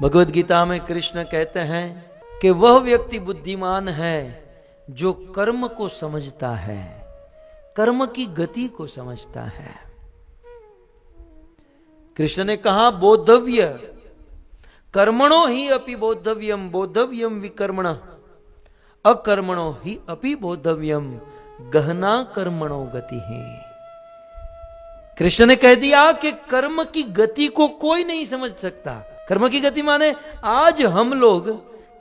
भगवद गीता में कृष्ण कहते हैं कि वह व्यक्ति बुद्धिमान है जो कर्म को समझता है, कर्म की गति को समझता है। कृष्ण ने कहा बोद्धव्य कर्मणो ही अपि बोद्धव्यम, बोद्धव्यम विकर्मण अकर्मणो ही अपि बोद्धव्यम, गहना कर्मणो गति है। कृष्ण ने कह दिया कि कर्म की गति को कोई नहीं समझ सकता। कर्म की गति माने आज हम लोग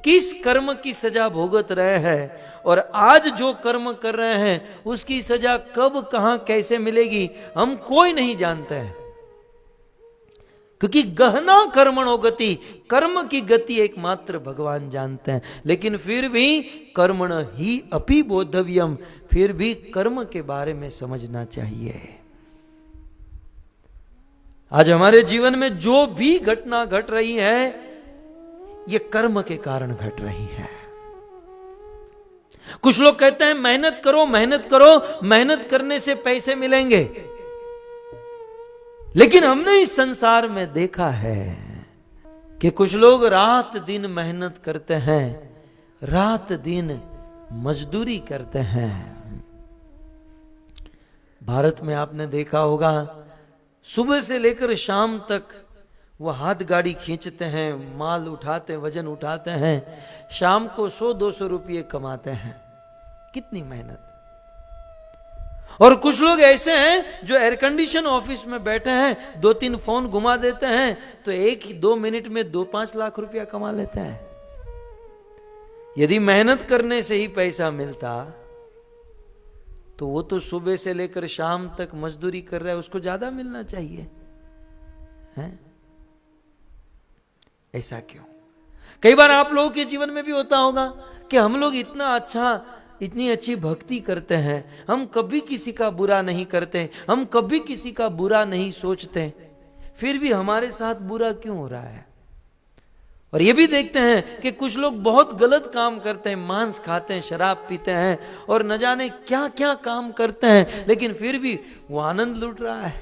किस कर्म की सजा भोगत रहे हैं और आज जो कर्म कर रहे हैं उसकी सजा कब कहां कैसे मिलेगी हम कोई नहीं जानते हैं, क्योंकि गहना कर्मणो गति, कर्म की गति एकमात्र भगवान जानते हैं। लेकिन फिर भी कर्मण ही अपि बोद्धव्यम, फिर भी कर्म के बारे में समझना चाहिए। आज हमारे जीवन में जो भी घटना घट रही है ये कर्म के कारण घट रही है। कुछ लोग कहते हैं मेहनत करो मेहनत करो, मेहनत करने से पैसे मिलेंगे, लेकिन हमने इस संसार में देखा है कि कुछ लोग रात दिन मेहनत करते हैं, रात दिन मजदूरी करते हैं। भारत में आपने देखा होगा सुबह से लेकर शाम तक वो हाथ गाड़ी खींचते हैं, माल उठाते, वजन उठाते हैं, शाम को 100-200 रुपये कमाते हैं। कितनी मेहनत। और कुछ लोग ऐसे हैं जो एयर कंडीशन ऑफिस में बैठे हैं, 2-3 फोन घुमा देते हैं तो 1-2 मिनट में 2-5 लाख रुपया कमा लेते हैं। यदि मेहनत करने से ही पैसा मिलता तो वो तो सुबह से लेकर शाम तक मजदूरी कर रहा है, उसको ज्यादा मिलना चाहिए है? ऐसा क्यों? कई बार आप लोगों के जीवन में भी होता होगा कि हम लोग इतना अच्छा, इतनी अच्छी भक्ति करते हैं, हम कभी किसी का बुरा नहीं करते, हम कभी किसी का बुरा नहीं सोचते, फिर भी हमारे साथ बुरा क्यों हो रहा है? और ये भी देखते हैं कि कुछ लोग बहुत गलत काम करते हैं, मांस खाते हैं, शराब पीते हैं और न जाने क्या क्या काम करते हैं, लेकिन फिर भी वो आनंद लूट रहा है।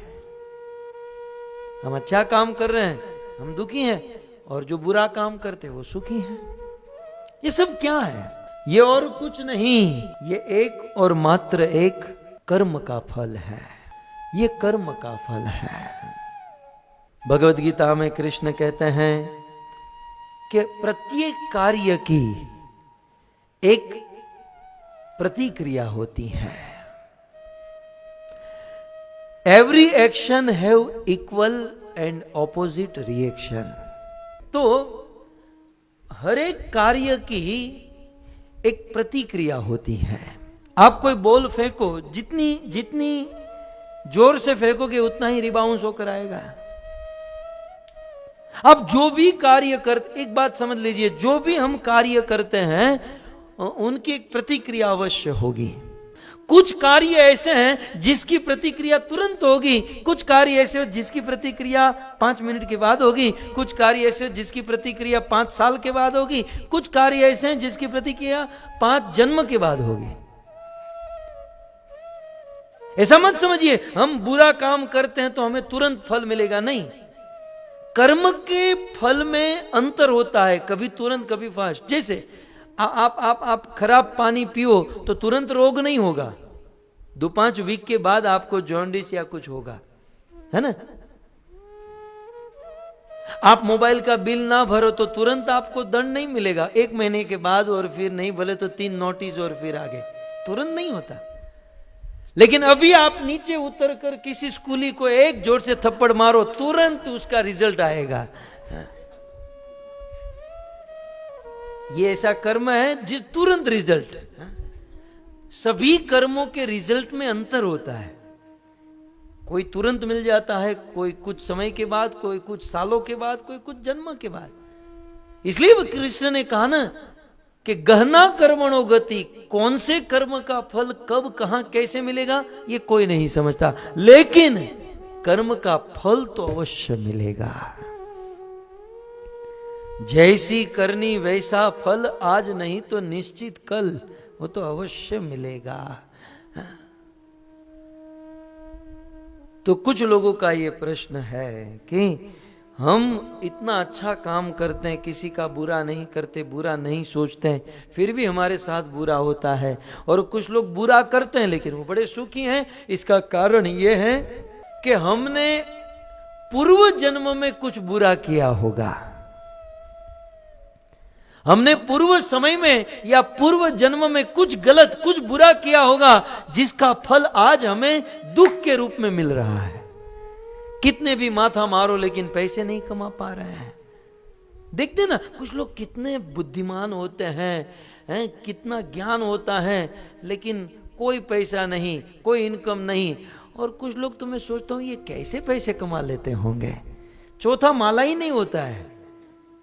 हम अच्छा काम कर रहे हैं, हम दुखी हैं, और जो बुरा काम करते हैं वो सुखी हैं। ये सब क्या है? ये और कुछ नहीं, ये एक और मात्र एक कर्म का फल है। ये कर्म का फल है। भगवद गीता में कृष्ण कहते हैं कि प्रत्येक कार्य की एक प्रतिक्रिया होती है। Every action have equal and opposite reaction. तो हर एक कार्य की एक प्रतिक्रिया होती है। आप कोई बॉल फेंको, जितनी जोर से फेंकोगे उतना ही रिबाउंस होकर आएगा। अब जो भी कार्य करते, एक बात समझ लीजिए, जो भी हम कार्य करते हैं उनकी एक प्रतिक्रिया अवश्य होगी। कुछ कार्य ऐसे हैं जिसकी प्रतिक्रिया तुरंत होगी, कुछ कार्य ऐसे हो जिसकी प्रतिक्रिया 5 मिनट के बाद होगी, कुछ कार्य ऐसे जिसकी प्रतिक्रिया 5 साल के बाद होगी, कुछ कार्य ऐसे हैं जिसकी प्रतिक्रिया 5 जन्म के बाद होगी। ऐसा मत समझिए हम बुरा काम करते हैं तो हमें तुरंत फल मिलेगा, नहीं। कर्म के फल में अंतर होता है, कभी तुरंत कभी फास्ट। जैसे आप खराब पानी पियो तो तुरंत रोग नहीं होगा, 2-5 वीक के बाद आपको जॉन्डिस या कुछ होगा, है ना। आप मोबाइल का बिल ना भरो तो तुरंत आपको दंड नहीं मिलेगा, 1 महीने के बाद, और फिर नहीं भले तो 3 नोटिस और फिर आगे, तुरंत नहीं होता। लेकिन अभी आप नीचे उतर कर किसी स्कूली को एक जोर से थप्पड़ मारो, तुरंत उसका रिजल्ट आएगा। ये ऐसा कर्म है जिस तुरंत रिजल्ट। सभी कर्मों के रिजल्ट में अंतर होता है, कोई तुरंत मिल जाता है, कोई कुछ समय के बाद, कोई कुछ सालों के बाद, कोई कुछ जन्म के बाद। इसलिए कृष्ण ने कहा ना कि गहना कर्मणो गति, कौन से कर्म का फल कब कहां कैसे मिलेगा ये कोई नहीं समझता, लेकिन कर्म का फल तो अवश्य मिलेगा। जैसी करनी वैसा फल, आज नहीं तो निश्चित कल, वो तो अवश्य मिलेगा। तो कुछ लोगों का ये प्रश्न है कि हम इतना अच्छा काम करते हैं, किसी का बुरा नहीं करते, बुरा नहीं सोचते हैं, फिर भी हमारे साथ बुरा होता है। और कुछ लोग बुरा करते हैं लेकिन वो बड़े सुखी हैं। इसका कारण ये है कि हमने पूर्व जन्म में कुछ बुरा किया होगा, हमने पूर्व समय में या पूर्व जन्म में कुछ गलत, कुछ बुरा किया होगा, जिसका फल आज हमें दुख के रूप में मिल रहा है। कितने भी माथा मारो लेकिन पैसे नहीं कमा पा रहे हैं। देखते ना, कुछ लोग कितने बुद्धिमान होते हैं, कितना ज्ञान होता है, लेकिन कोई पैसा नहीं, कोई इनकम नहीं। और कुछ लोग तो मैं सोचता हूं ये कैसे पैसे कमा लेते होंगे। चौथा माला ही नहीं होता है,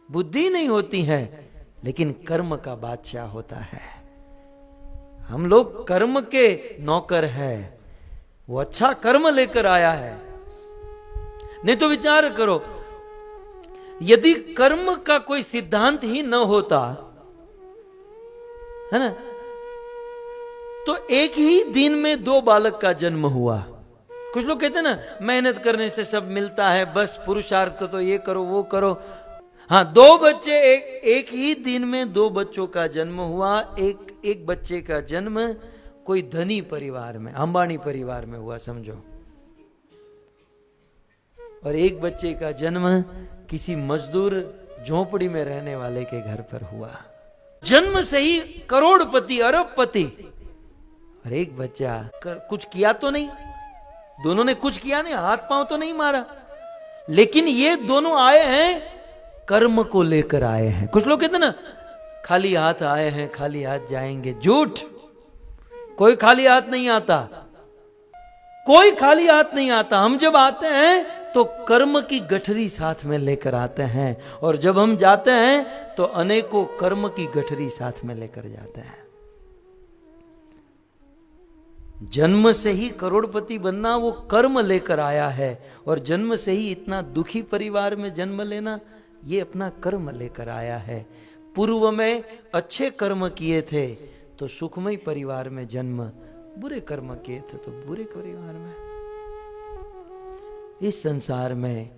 बुद्धि नहीं होती है, लेकिन कर्म का बादशाह होता है। हम लोग कर्म के नौकर हैं। वो अच्छा कर्म लेकर आया है। नहीं तो विचार करो, यदि कर्म का कोई सिद्धांत ही न होता, है ना, तो एक ही दिन में 2 बालक का जन्म हुआ। कुछ लोग कहते हैं ना, मेहनत करने से सब मिलता है, बस पुरुषार्थ को तो ये करो वो करो। हाँ, 2 बच्चे, एक ही दिन में 2 बच्चों का जन्म हुआ। एक बच्चे का जन्म कोई धनी परिवार में, अंबानी परिवार में हुआ समझो, और एक बच्चे का जन्म किसी मजदूर झोपड़ी में रहने वाले के घर पर हुआ। जन्म से ही करोड़पति, अरबपति, और एक बच्चा कुछ किया तो नहीं, दोनों ने कुछ किया नहीं, हाथ पांव तो नहीं मारा, लेकिन ये दोनों आए हैं कर्म को लेकर आए हैं। कुछ लोग कहते ना, खाली हाथ आए हैं खाली हाथ जाएंगे। झूठ, कोई खाली हाथ नहीं आता, कोई खाली हाथ नहीं आता। हम जब आते हैं तो कर्म की गठरी साथ में लेकर आते हैं, और जब हम जाते हैं तो अनेकों कर्म की गठरी साथ में लेकर जाते हैं। जन्म से ही करोड़पति बनना वो कर्म लेकर आया है, और जन्म से ही इतना दुखी परिवार में जन्म लेना ये अपना कर्म लेकर आया है। पूर्व में अच्छे कर्म किए थे तो सुखमय परिवार में जन्म, बुरे कर्म किए थे तो बुरे परिवार में। इस संसार में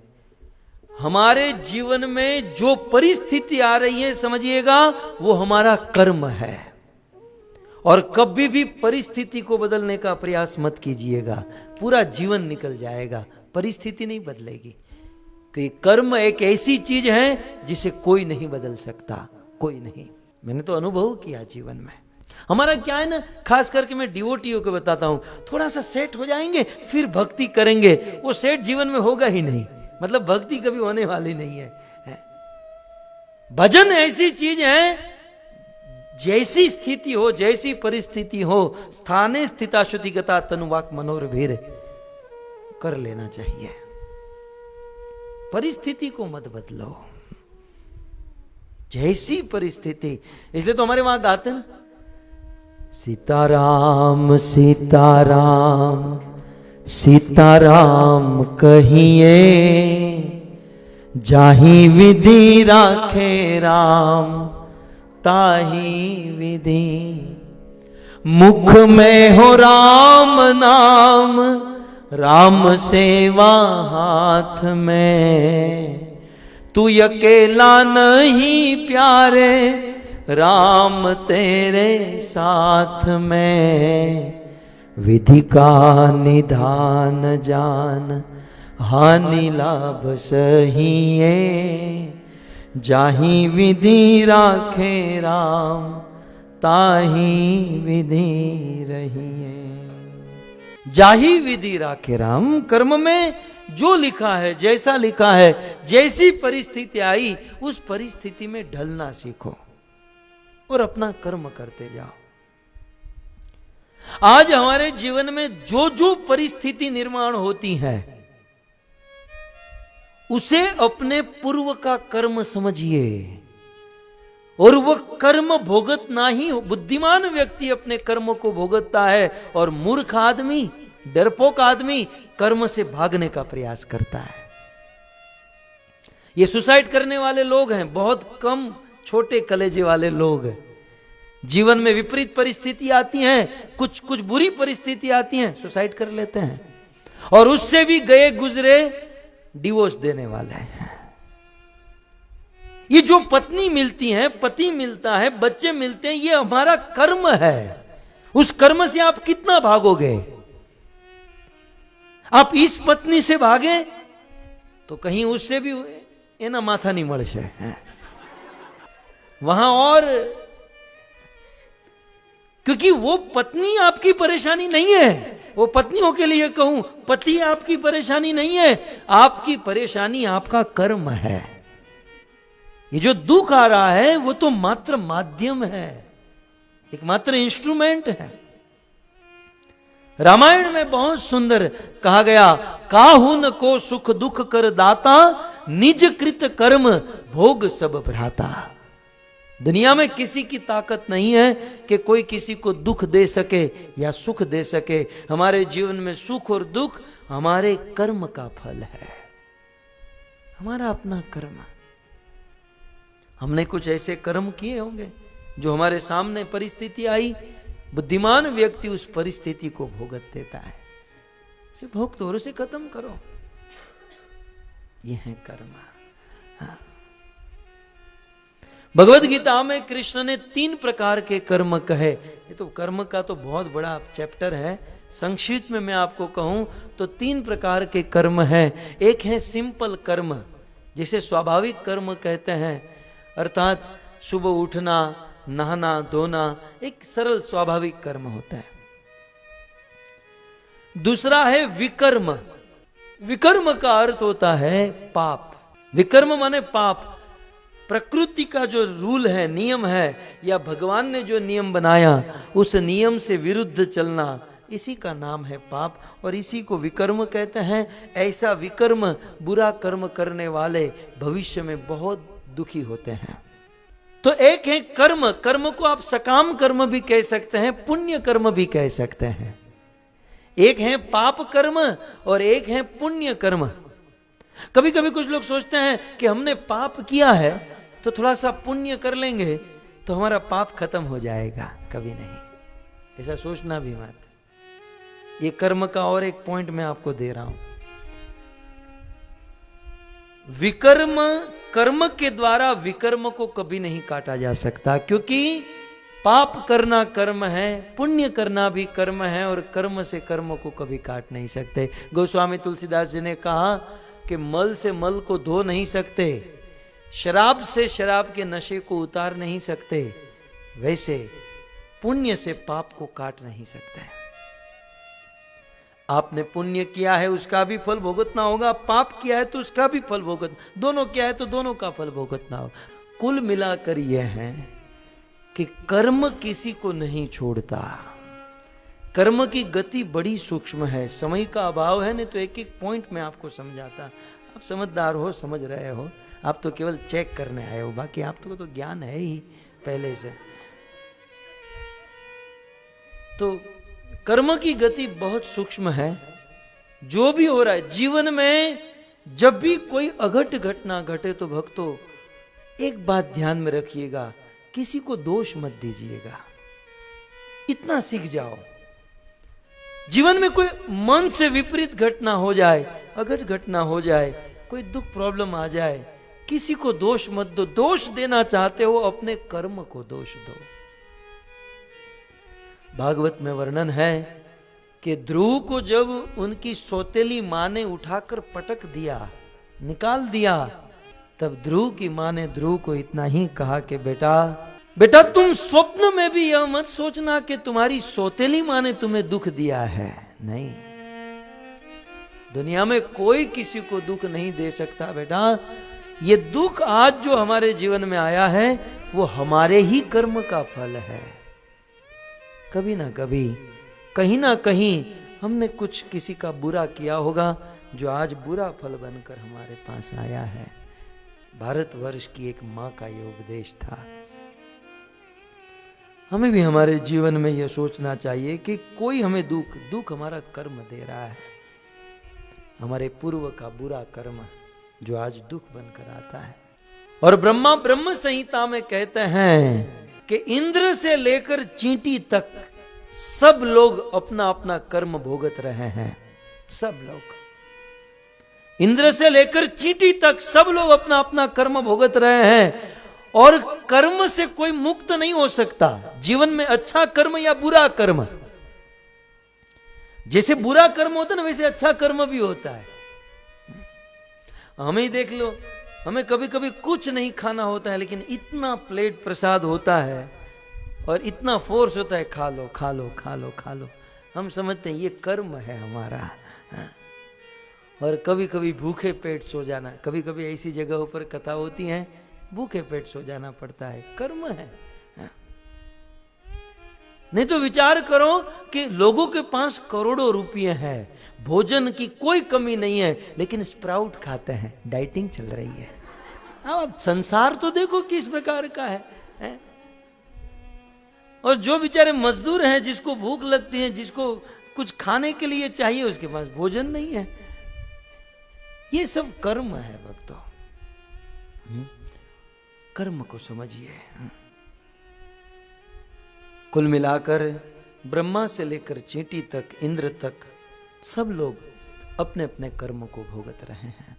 हमारे जीवन में जो परिस्थिति आ रही है, समझिएगा वो हमारा कर्म है। और कभी भी परिस्थिति को बदलने का प्रयास मत कीजिएगा, पूरा जीवन निकल जाएगा, परिस्थिति नहीं बदलेगी। कि कर्म एक ऐसी चीज है जिसे कोई नहीं बदल सकता, कोई नहीं। मैंने तो अनुभव किया जीवन में। हमारा क्या है ना, खास करके मैं डिवोटियों को बताता हूं, थोड़ा सा सेट हो जाएंगे फिर भक्ति करेंगे, वो सेट जीवन में होगा ही नहीं, मतलब भक्ति कभी होने वाली नहीं है। भजन ऐसी चीज है, जैसी स्थिति हो, जैसी परिस्थिति हो, स्थाने स्थिता श्रुतिगता तनुवाक मनोरभीर कर लेना चाहिए। परिस्थिति को मत बदलो, जैसी परिस्थिति। इसलिए तो हमारे वहां गाते ना, सीताराम सीताराम सीताराम कहिए, जाहि विधि राखे राम ताहि विधि। मुख में हो राम नाम, राम सेवा हाथ में। तू अकेला नहीं प्यारे, राम तेरे साथ में। विधि का निधान जान, हानि लाभ सहिए। जाहि विधि राखे राम, ताहि विधि रहिए। जाहि विधि राखे राम, कर्म में जो लिखा है, जैसा लिखा है, जैसी परिस्थिति आई उस परिस्थिति में ढलना सीखो और अपना कर्म करते जाओ। आज हमारे जीवन में जो जो परिस्थिति निर्माण होती है, उसे अपने पूर्व का कर्म समझिए, और वह कर्म भोगतना ही। बुद्धिमान व्यक्ति अपने कर्म को भोगता है, और मूर्ख आदमी, डरपोक आदमी कर्म से भागने का प्रयास करता है। ये सुसाइड करने वाले लोग हैं, बहुत कम छोटे कलेजे वाले लोग। जीवन में विपरीत परिस्थिति आती हैं, कुछ बुरी परिस्थिति आती हैं, सुसाइड कर लेते हैं, और उससे भी गए गुजरे डिवोर्स देने वाले हैं। ये जो पत्नी मिलती है, पति मिलता है, बच्चे मिलते हैं, ये हमारा कर्म है। उस कर्म से आप कितना भागोगे? आप इस पत्नी से भागे तो कहीं उससे भी ये ना माथा नहीं मड़से वहां, और क्योंकि वो पत्नी आपकी परेशानी नहीं है। वो पत्नियों के लिए कहूं, पति आपकी परेशानी नहीं है, आपकी परेशानी आपका कर्म है। ये जो दुख आ रहा है वो तो मात्र माध्यम है, एक मात्र इंस्ट्रूमेंट है। रामायण में बहुत सुंदर कहा गया, काहुन को सुख दुख कर दाता, निज कृत कर्म भोग सब भ्राता। दुनिया में किसी की ताकत नहीं है कि कोई किसी को दुख दे सके या सुख दे सके। हमारे जीवन में सुख और दुख हमारे कर्म का फल है, हमारा अपना कर्म। हमने कुछ ऐसे कर्म किए होंगे जो हमारे सामने परिस्थिति आई, बुद्धिमान व्यक्ति उस परिस्थिति को भोगत देता है। उसे भोग तो, उसे खत्म करो। यह है कर्म। हाँ। भगवत गीता में कृष्ण ने 3 प्रकार के कर्म कहे। ये तो कर्म का तो बहुत बड़ा चैप्टर है, संक्षिप्त में मैं आपको कहूं तो 3 प्रकार के कर्म है। एक है सिंपल कर्म, जिसे स्वाभाविक कर्म कहते हैं, अर्थात सुबह उठना, नहाना धोना, एक सरल स्वाभाविक कर्म होता है। दूसरा है विकर्म। विकर्म का अर्थ होता है पाप। विकर्म माने पाप। प्रकृति का जो रूल है, नियम है, या भगवान ने जो नियम बनाया उस नियम से विरुद्ध चलना, इसी का नाम है पाप, और इसी को विकर्म कहते हैं। ऐसा विकर्म, बुरा कर्म करने वाले भविष्य में बहुत दुखी होते हैं। तो एक है कर्म। कर्म को आप सकाम कर्म भी कह सकते हैं, पुण्य कर्म भी कह सकते हैं। एक है पाप कर्म और एक है पुण्य कर्म। कभी कभी कुछ लोग सोचते हैं कि हमने पाप किया है तो थोड़ा सा पुण्य कर लेंगे तो हमारा पाप खत्म हो जाएगा। कभी नहीं, ऐसा सोचना भी मत। ये कर्म का और एक पॉइंट मैं आपको दे रहा हूं। विकर्म, कर्म के द्वारा विकर्म को कभी नहीं काटा जा सकता, क्योंकि पाप करना कर्म है, पुण्य करना भी कर्म है, और कर्म से कर्म को कभी काट नहीं सकते। गोस्वामी तुलसीदास जी ने कहा कि मल से मल को धो नहीं सकते, शराब से शराब के नशे को उतार नहीं सकते, वैसे पुण्य से पाप को काट नहीं सकते। आपने पुण्य किया है उसका भी फल भुगतना होगा, पाप किया है तो उसका भी फल भुगतना, दोनों किया है तो दोनों का फल भुगतना होगा। कुल मिलाकर यह है कि कर्म किसी को नहीं छोड़ता। कर्म की गति बड़ी सूक्ष्म है। समय का अभाव है, नहीं तो एक एक पॉइंट में आपको समझाता। आप समझदार हो, समझ रहे हो, आप तो केवल चेक करने आए हो, बाकी आपको तो ज्ञान है ही पहले से। तो कर्म की गति बहुत सूक्ष्म है। जो भी हो रहा है जीवन में, जब भी कोई अघट घटना घटे तो भक्तों एक बात ध्यान में रखिएगा, किसी को दोष मत दीजिएगा। इतना सीख जाओ, जीवन में कोई मन से विपरीत घटना हो जाए, अघट घटना हो जाए, कोई दुख प्रॉब्लम आ जाए, किसी को दोष मत दो। दोष देना चाहते हो अपने कर्म को दोष दो। भागवत में वर्णन है कि ध्रुव को जब उनकी सौतेली मां ने उठाकर पटक दिया, निकाल दिया, तब ध्रुव की मां ने ध्रुव को इतना ही कहा कि बेटा तुम स्वप्न में भी यह मत सोचना कि तुम्हारी सौतेली मां ने तुम्हें दुख दिया है। नहीं, दुनिया में कोई किसी को दुख नहीं दे सकता बेटा। ये दुख आज जो हमारे जीवन में आया है वो हमारे ही कर्म का फल है। कभी ना कभी, कहीं ना कहीं हमने कुछ किसी का बुरा किया होगा जो आज बुरा फल बनकर हमारे पास आया है। भारतवर्ष की एक मां का यह उपदेश था। हमें भी हमारे जीवन में यह सोचना चाहिए कि कोई हमें दुख हमारा कर्म दे रहा है, हमारे पूर्व का बुरा कर्म जो आज दुख बनकर आता है। और ब्रह्मा ब्रह्म संहिता में कहते हैं कि इंद्र से लेकर चींटी तक सब लोग अपना अपना कर्म भोगत रहे हैं। सब लोग, इंद्र से लेकर चींटी तक सब लोग अपना अपना कर्म भोगत रहे हैं, और कर्म से कोई मुक्त नहीं हो सकता। जीवन में अच्छा कर्म या बुरा कर्म, जैसे बुरा कर्म होता है ना, वैसे अच्छा कर्म भी होता है। हमें ही देख लो, हमें कभी कभी कुछ नहीं खाना होता है, लेकिन इतना प्लेट प्रसाद होता है और इतना फोर्स होता है, खा लो खा लो खा लो खा लो। हम समझते हैं ये कर्म है हमारा। और कभी कभी भूखे पेट सो जाना, कभी कभी ऐसी जगहों पर कथा होती है भूखे पेट सो जाना पड़ता है, कर्म है। नहीं तो विचार करो कि लोगों के पास करोड़ों रुपये हैं, भोजन की कोई कमी नहीं है, लेकिन स्प्राउट खाते हैं, डाइटिंग चल रही है। अब संसार तो देखो किस प्रकार का है? और जो बेचारे मजदूर हैं, जिसको भूख लगती है, जिसको कुछ खाने के लिए चाहिए, उसके पास भोजन नहीं है। ये सब कर्म है भक्तों। कर्म को समझिए। कुल मिलाकर ब्रह्मा से लेकर चींटी तक, इंद्र तक, सब लोग अपने अपने कर्म को भोगत रहे हैं।